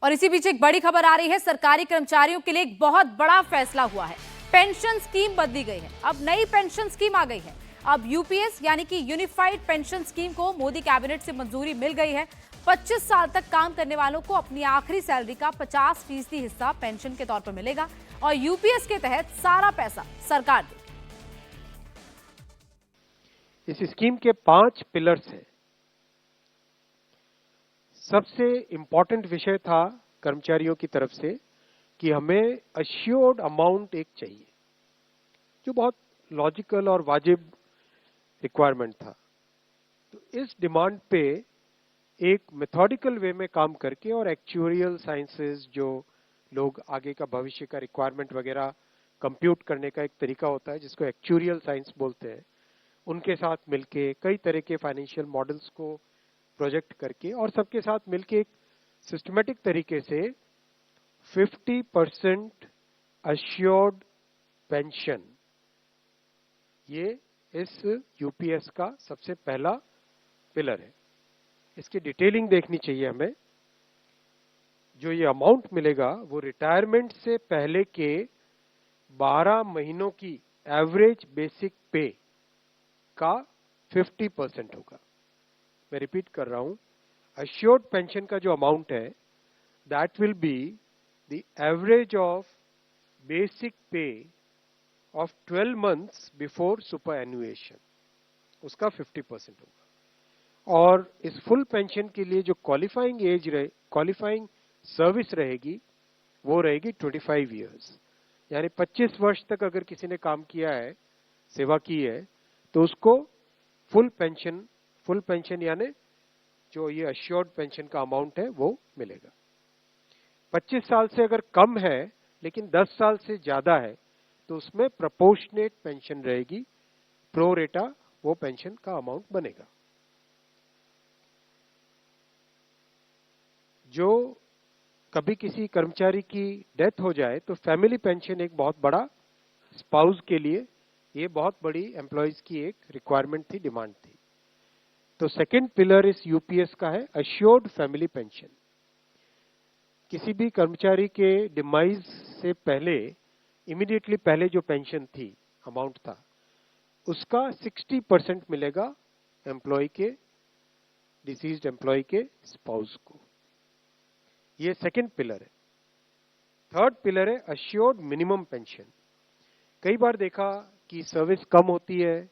और इसी बीच एक बड़ी खबर आ रही है, सरकारी कर्मचारियों के लिए एक बहुत बड़ा फैसला हुआ है। पेंशन स्कीम बदली गई है। अब नई पेंशन स्कीम आ गई है। अब यूपीएस यानी कि यूनिफाइड पेंशन स्कीम को मोदी कैबिनेट से मंजूरी मिल गई है। 25 साल तक काम करने वालों को अपनी आखिरी सैलरी का 50% हिस्सा पेंशन के तौर पर मिलेगा और यूपीएस के तहत सारा पैसा सरकार देगी। इस स्कीम के 5 पिलर्स हैं। सबसे इंपॉर्टेंट विषय था कर्मचारियों की तरफ से कि हमें अश्योर्ड अमाउंट एक चाहिए, जो बहुत लॉजिकल और वाजिब रिक्वायरमेंट था। तो इस डिमांड पे एक मेथोडिकल वे में काम करके और एक्चुअरियल साइंसेस, जो लोग आगे का भविष्य का रिक्वायरमेंट वगैरह कंप्यूट करने का एक तरीका होता है जिसको एक्चुअरियल साइंस बोलते हैं, उनके साथ मिलके कई तरह के फाइनेंशियल मॉडल्स को प्रोजेक्ट करके और सबके साथ मिलके एक सिस्टमेटिक तरीके से 50% अश्योर्ड पेंशन, ये इस यूपीएस का सबसे पहला पिलर है। इसकी डिटेलिंग देखनी चाहिए हमें। जो ये अमाउंट मिलेगा वो रिटायरमेंट से पहले के 12 महीनों की एवरेज बेसिक पे का 50% होगा। मैं रिपीट कर रहा हूं, अश्योर्ड पेंशन का जो अमाउंट है that will be the average of basic पे ऑफ 12 मंथ्स बिफोर सुपर एनुएशन, उसका 50% होगा। और इस फुल पेंशन के लिए जो क्वालिफाइंग सर्विस रहेगी वो रहेगी 25 इयर्स, यानी 25 वर्ष तक अगर किसी ने काम किया है, सेवा की है, तो उसको फुल पेंशन यानी जो ये अश्योर्ड पेंशन का अमाउंट है वो मिलेगा। 25 साल से अगर कम है लेकिन 10 साल से ज्यादा है तो उसमें प्रोपोर्शनेट पेंशन रहेगी, प्रो रेटा वो पेंशन का अमाउंट बनेगा। जो कभी किसी कर्मचारी की डेथ हो जाए तो फैमिली पेंशन एक बहुत बड़ा, स्पाउस के लिए ये बहुत बड़ी एम्प्लॉयज की एक रिक्वायरमेंट थी, डिमांड थी। तो सेकंड पिलर इस यूपीएस का है अश्योर्ड फैमिली पेंशन। किसी भी कर्मचारी के डिमाइज से पहले, इमीडिएटली पहले जो पेंशन थी, अमाउंट था, उसका 60% मिलेगा एम्प्लॉय के, डिसीज्ड एम्प्लॉय के स्पाउस को। ये सेकंड पिलर है। थर्ड पिलर है अश्योर्ड मिनिमम पेंशन। कई बार देखा कि सर्विस कम होती है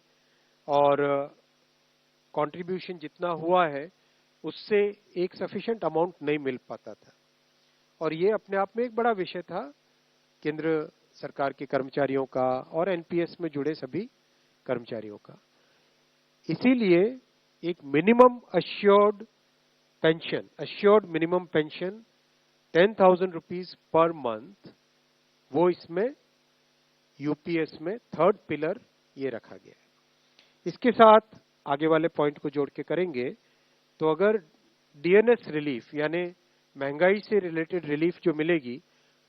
और कंट्रीब्यूशन जितना हुआ है उससे एक सफिशिएंट अमाउंट नहीं मिल पाता था, और ये अपने आप में एक बड़ा विषय था केंद्र सरकार के कर्मचारियों का और एनपीएस में जुड़े सभी कर्मचारियों का। इसीलिए एक minimum assured pension, assured minimum pension 10,000 rupees per month, वो इसमें यूपीएस में थर्ड पिलर ये रखा गया है। इसके साथ आगे वाले पॉइंट को जोड़ के करेंगे तो अगर डीएनएस रिलीफ यानी महंगाई से रिलेटेड रिलीफ जो मिलेगी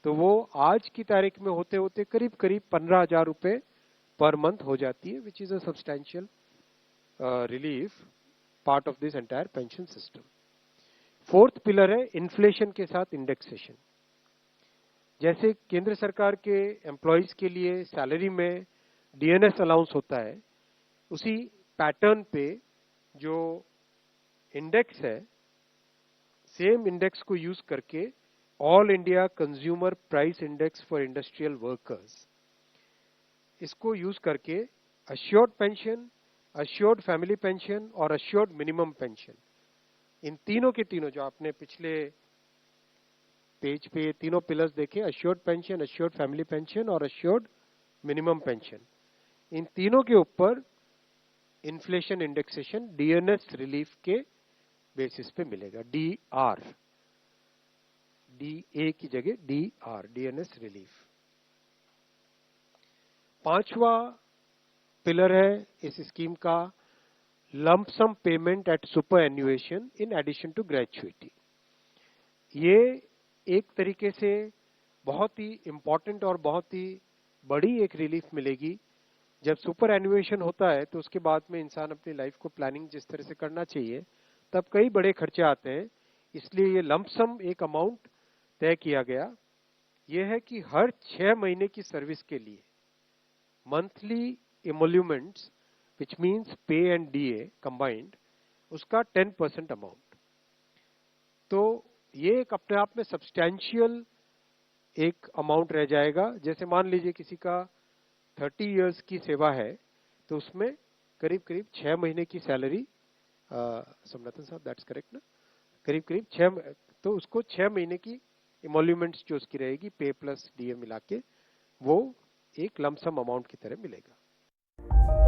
तो वो आज की तारीख में होते होते करीब करीब 15,000 रुपए पर मंथ हो जाती है, which is a substantial relief part of this entire pension system. Fourth pillar है इन्फ्लेशन के साथ इंडेक्सेशन। जैसे केंद्र सरकार के एम्प्लॉयज के लिए सैलरी में डीएनएस अलाउंस होता है, उसी पैटर्न पे जो इंडेक्स है, सेम इंडेक्स को यूज करके all India consumer price index for industrial workers, इसको यूज करके assured pension, assured family pension और अश्योर्ड मिनिमम पेंशन, इन तीनों के तीनों जो आपने पिछले पेज पे तीनों पिलर्स देखे, assured pension, assured family pension और अश्योर्ड मिनिमम पेंशन, इन तीनों के ऊपर इन्फ्लेशन इंडेक्सेशन डीएनएस रिलीफ के बेसिस पे मिलेगा। डीआर, डीए की जगह डीआर, डीएनएस रिलीफ। पांचवा पिलर है इस स्कीम का lump sum payment at superannuation in addition to gratuity. ये एक तरीके से बहुत ही इंपॉर्टेंट और बहुत ही बड़ी एक रिलीफ मिलेगी। जब सुपर एनुएशन होता है तो उसके बाद में इंसान अपनी लाइफ को प्लानिंग जिस तरह से करना चाहिए, तब कई बड़े खर्चे आते हैं। इसलिए ये लंप सम एक अमाउंट तय किया गया यह है कि हर 6 महीने की सर्विस के लिए मंथली एमोल्यूमेंट्स विच मीन्स पे एंड डीए कंबाइंड, उसका 10% अमाउंट। तो ये एक अपने आप में सब्सटैंशियल एक अमाउंट रह जाएगा। जैसे मान लीजिए किसी का 30 इयर्स की सेवा है तो उसमें करीब करीब 6 महीने की सैलरी, सोमनाथन साहब दैट्स करेक्ट ना, करीब करीब 6, तो उसको 6 महीने की इमोल्यूमेंट्स जो उसकी रहेगी पे प्लस डीए मिला के, वो एक लमसम अमाउंट की तरह मिलेगा।